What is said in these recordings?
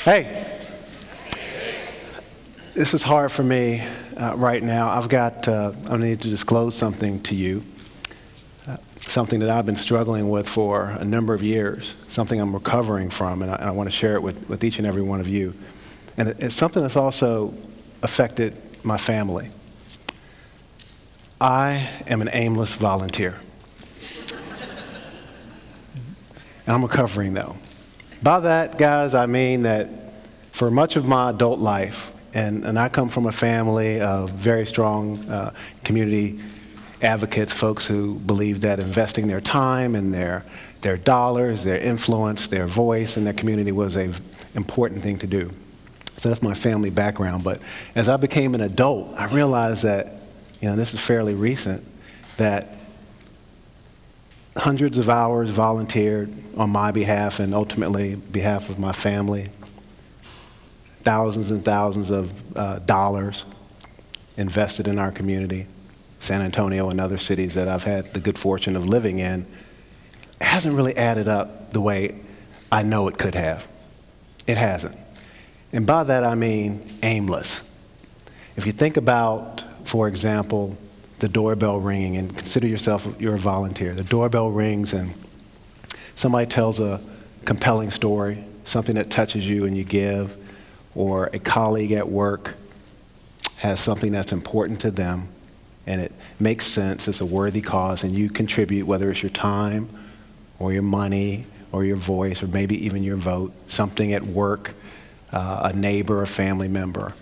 Hey, this is hard for me right now. I need to disclose something to you, something that I've been struggling with for a number of years, something I'm recovering from, and I want to share it with each and every one of you. And it's something that's also affected my family. I am an aimless volunteer. And I'm recovering, though. By that, guys, I mean that for much of my adult life, and I come from a family of very strong community advocates, folks who believe that investing their time and their dollars, their influence, their voice in their community was an important thing to do. So that's my family background. But as I became an adult, I realized that, this is fairly recent, that hundreds of hours volunteered on my behalf and ultimately behalf of my family, thousands and thousands of dollars invested in our community, San Antonio and other cities that I've had the good fortune of living in, hasn't really added up the way I know it could have. It hasn't. And by that I mean aimless. If you think about, for example, the doorbell ringing, and consider yourself, you're a volunteer. The doorbell rings and somebody tells a compelling story, something that touches you and you give, or a colleague at work has something that's important to them and it makes sense, it's a worthy cause, and you contribute, whether it's your time or your money or your voice or maybe even your vote, something at work, a neighbor, a family member,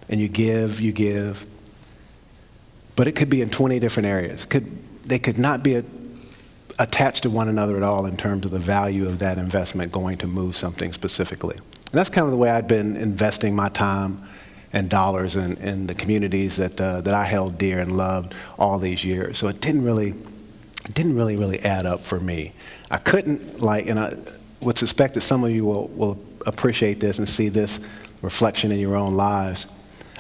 and you give. But it could be in 20 different areas. They could not be attached to one another at all in terms of the value of that investment going to move something specifically. And that's kind of the way I've been investing my time and dollars in the communities that I held dear and loved all these years. So it didn't really add up for me. I couldn't, and I would suspect that some of you will appreciate this and see this reflection in your own lives.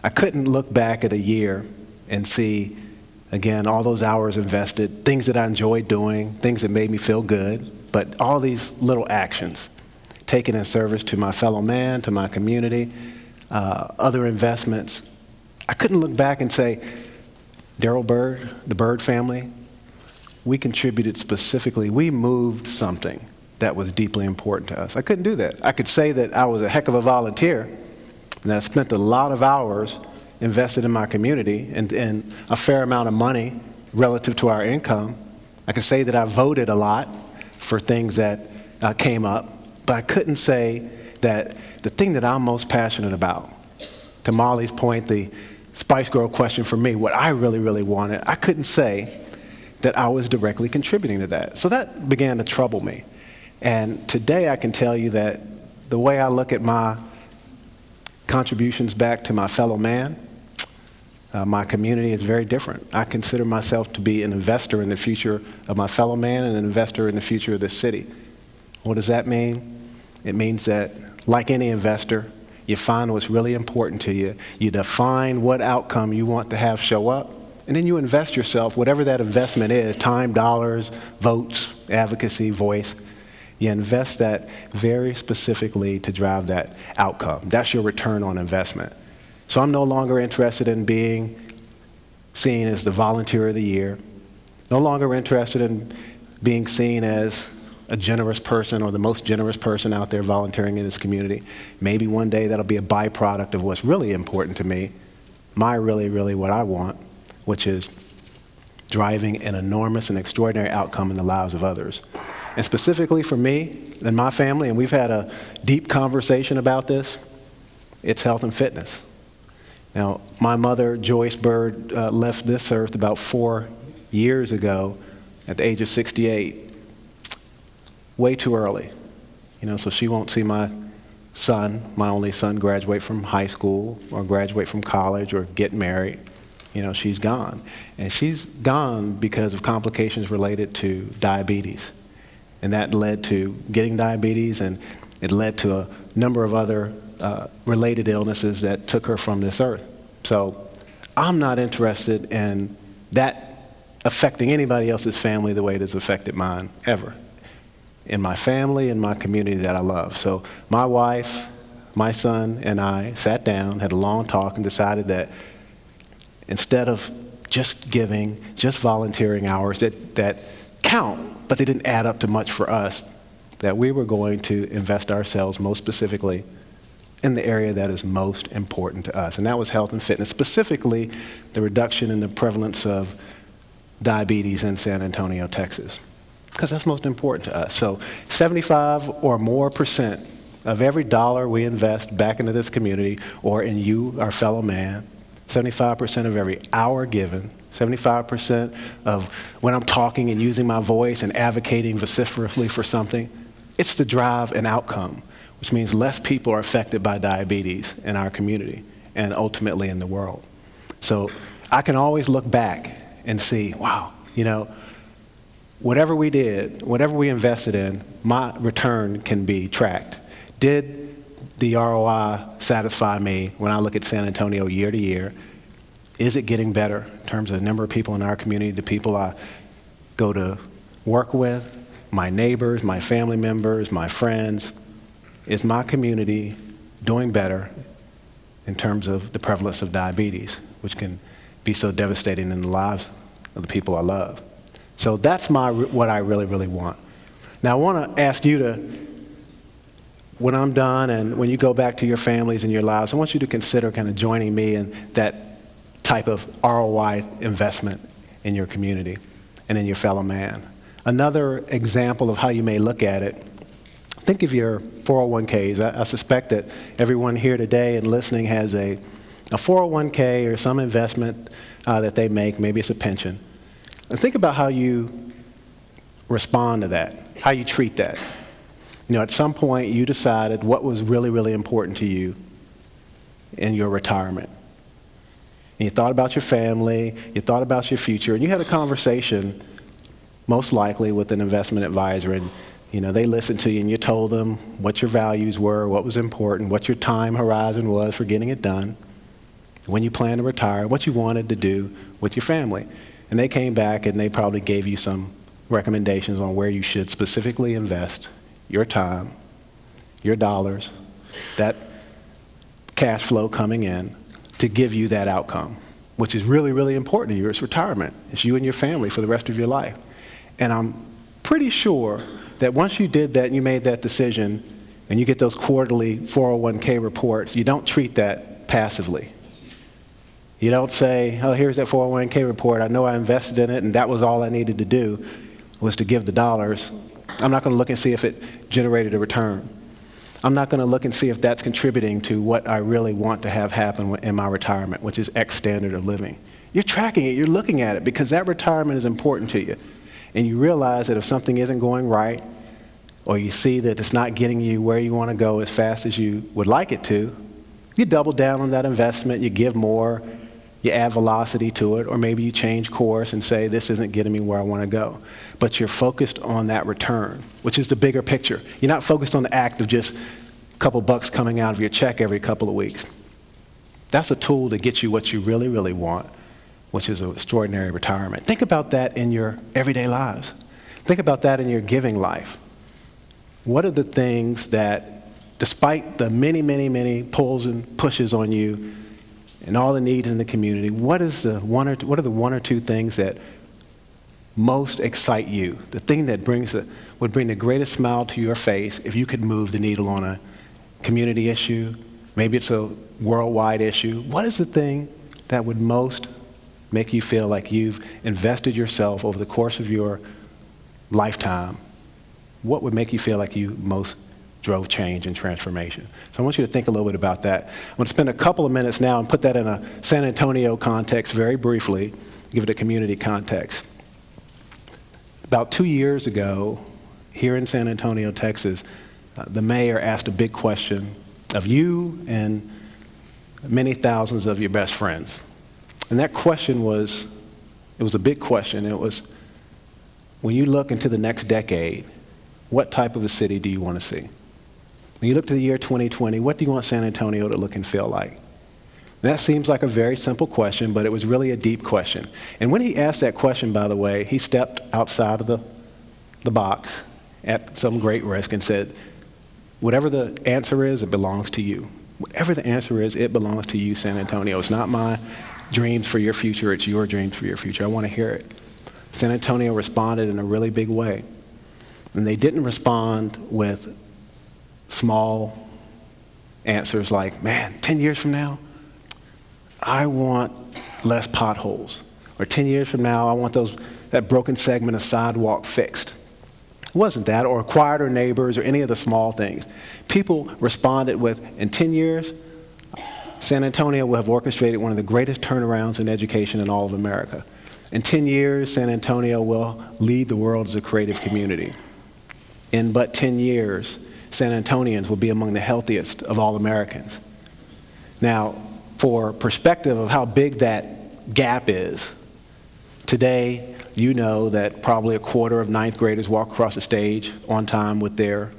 I couldn't look back at a year and see, again, all those hours invested, things that I enjoyed doing, things that made me feel good, but all these little actions taken in service to my fellow man, to my community, other investments. I couldn't look back and say, Darryl Byrd, the Byrd family, we contributed specifically, we moved something that was deeply important to us. I couldn't do that. I could say that I was a heck of a volunteer and that I spent a lot of hours invested in my community and a fair amount of money relative to our income. I could say that I voted a lot for things that came up, but I couldn't say that the thing that I'm most passionate about, to Molly's point, the Spice Girl question for me, what I really, really wanted, I couldn't say that I was directly contributing to that. So that began to trouble me. And today I can tell you that the way I look at my contributions back to my fellow man, my community is very different. I consider myself to be an investor in the future of my fellow man and an investor in the future of this city. What does that mean? It means that, like any investor, you find what's really important to you, you define what outcome you want to have show up, and then you invest yourself, whatever that investment is, time, dollars, votes, advocacy, voice, you invest that very specifically to drive that outcome. That's your return on investment. So I'm no longer interested in being seen as the volunteer of the year, no longer interested in being seen as a generous person or the most generous person out there volunteering in this community. Maybe one day that'll be a byproduct of what's really important to me, really what I want, which is driving an enormous and extraordinary outcome in the lives of others. And specifically for me and my family, and we've had a deep conversation about this, it's health and fitness. Now, my mother, Joyce Byrd, left this earth about 4 years ago at the age of 68, way too early. So she won't see my son, my only son, graduate from high school or graduate from college or get married. She's gone. And she's gone because of complications related to diabetes. And that led to getting diabetes, and it led to a number of other related illnesses that took her from this earth. So I'm not interested in that affecting anybody else's family the way it has affected mine, ever. In my family and my community that I love. So my wife, my son and I sat down, had a long talk, and decided that instead of just giving, just volunteering hours that count, but they didn't add up to much for us, that we were going to invest ourselves most specifically in the area that is most important to us, and that was health and fitness, specifically the reduction in the prevalence of diabetes in San Antonio, Texas, because that's most important to us. So 75 or more % of every dollar we invest back into this community or in you, our fellow man, 75% of every hour given, 75% of when I'm talking and using my voice and advocating vociferously for something, it's to drive an outcome, which means less people are affected by diabetes in our community and ultimately in the world. So I can always look back and see, wow, whatever we did, whatever we invested in, my return can be tracked. Did the ROI satisfy me when I look at San Antonio year to year? Is it getting better in terms of the number of people in our community, the people I go to work with, my neighbors, my family members, my friends? Is my community doing better in terms of the prevalence of diabetes, which can be so devastating in the lives of the people I love? So that's what I really, really want. Now I want to ask you to, when I'm done and when you go back to your families and your lives, I want you to consider kind of joining me in that type of ROI investment in your community and in your fellow man. Another example of how you may look at it, think of your 401ks. I suspect that everyone here today and listening has a 401k or some investment that they make, maybe it's a pension. And think about how you respond to that, how you treat that. At some point you decided what was really, really important to you in your retirement. And you thought about your family, you thought about your future, and you had a conversation, most likely with an investment advisor, and they listened to you and you told them what your values were, what was important, what your time horizon was for getting it done, when you plan to retire, what you wanted to do with your family. And they came back and they probably gave you some recommendations on where you should specifically invest your time, your dollars, that cash flow coming in to give you that outcome, which is really, really important to you. It's retirement. It's you and your family for the rest of your life. And I'm pretty sure that once you did that and you made that decision and you get those quarterly 401k reports, you don't treat that passively. You don't say, oh, here's that 401k report. I know I invested in it and that was all I needed to do was to give the dollars. I'm not going to look and see if it generated a return. I'm not going to look and see if that's contributing to what I really want to have happen in my retirement, which is X standard of living. You're tracking it. You're looking at it because that retirement is important to you. And you realize that if something isn't going right, or you see that it's not getting you where you want to go as fast as you would like it to, you double down on that investment, you give more, you add velocity to it, or maybe you change course and say, this isn't getting me where I want to go. But you're focused on that return, which is the bigger picture. You're not focused on the act of just a couple bucks coming out of your check every couple of weeks. That's a tool to get you what you really, really want, which is an extraordinary retirement. Think about that in your everyday lives. Think about that in your giving life. What are the things that, despite the many, many, many pulls and pushes on you and all the needs in the community, what are the one or two things that most excite you? The thing that would bring the greatest smile to your face if you could move the needle on a community issue, maybe it's a worldwide issue. What is the thing that would most make you feel like you've invested yourself over the course of your lifetime? What would make you feel like you most drove change and transformation? So I want you to think a little bit about that. I'm going to spend a couple of minutes now and put that in a San Antonio context very briefly, give it a community context. About 2 years ago, here in San Antonio, Texas, the mayor asked a big question of you and many thousands of your best friends. And that question was a big question. It was, when you look into the next decade, what type of a city do you want to see? When you look to the year 2020, what do you want San Antonio to look and feel like? And that seems like a very simple question, but it was really a deep question. And when he asked that question, by the way, he stepped outside of the box at some great risk and said, Whatever the answer is, it belongs to you. Whatever the answer is, it belongs to you, San Antonio. It's not my dreams for your future, it's your dreams for your future. I want to hear it. San Antonio responded in a really big way. And they didn't respond with small answers like, man, 10 years from now, I want less potholes. Or 10 years from now, I want that broken segment of sidewalk fixed. It wasn't that, or quieter neighbors, or any of the small things. People responded with, in 10 years, San Antonio will have orchestrated one of the greatest turnarounds in education in all of America. In 10 years, San Antonio will lead the world as a creative community. In but 10 years, San Antonians will be among the healthiest of all Americans. Now, for perspective of how big that gap is, today, you know that probably a quarter of ninth graders walk across the stage on time with their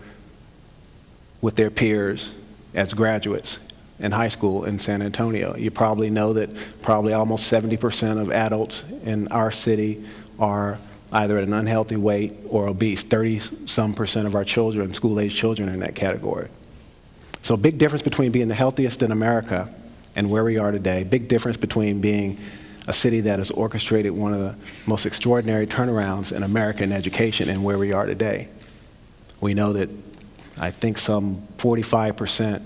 peers as graduates in high school in San Antonio. You probably know that probably almost 70% of adults in our city are either at an unhealthy weight or obese. 30-some% of our children, school-age children, are in that category. So big difference between being the healthiest in America and where we are today. Big difference between being a city that has orchestrated one of the most extraordinary turnarounds in American education and where we are today. We know that I think some 45%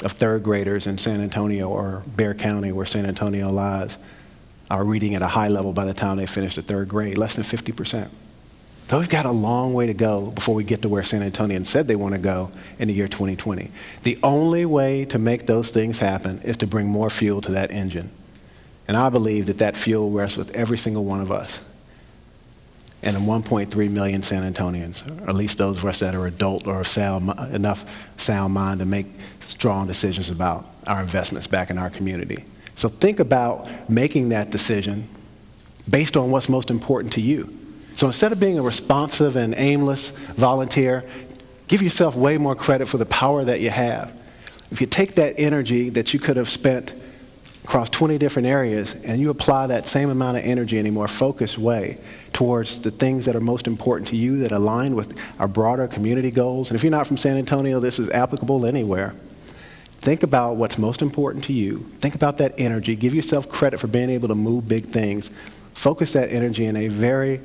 of third graders in San Antonio or Bexar County, where San Antonio lies, are reading at a high level by the time they finish the third grade, less than 50%. So we've got a long way to go before we get to where San Antonians said they want to go in the year 2020. The only way to make those things happen is to bring more fuel to that engine. And I believe that that fuel rests with every single one of us and the 1.3 million San Antonians, or at least those of us that are adult or of enough sound mind to make strong decisions about our investments back in our community. So think about making that decision based on what's most important to you. So instead of being a responsive and aimless volunteer, give yourself way more credit for the power that you have. If you take that energy that you could have spent across 20 different areas and you apply that same amount of energy in a more focused way towards the things that are most important to you that align with our broader community goals. And if you're not from San Antonio, this is applicable anywhere. Think about what's most important to you. Think about that energy. Give yourself credit for being able to move big things. Focus that energy in a very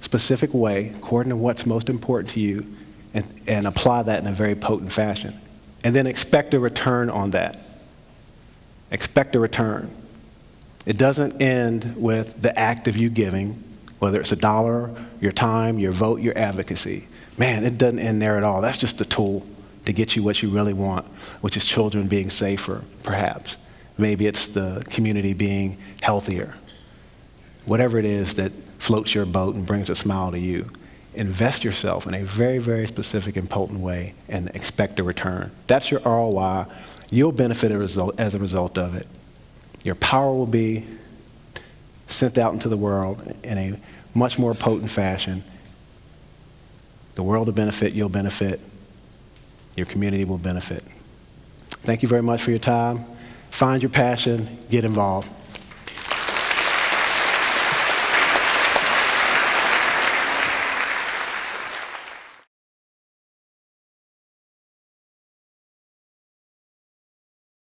specific way according to what's most important to you and apply that in a very potent fashion. And then expect a return on that. Expect a return. It doesn't end with the act of you giving, whether it's $1, your time, your vote, your advocacy. Man, it doesn't end there at all. That's just a tool to get you what you really want, which is children being safer, perhaps. Maybe it's the community being healthier. Whatever it is that floats your boat and brings a smile to you, invest yourself in a very, very specific and potent way and expect a return. That's your ROI. You'll benefit as a result of it. Your power will be sent out into the world in a much more potent fashion. The world will benefit, you'll benefit, your community will benefit. Thank you very much for your time. Find your passion, get involved.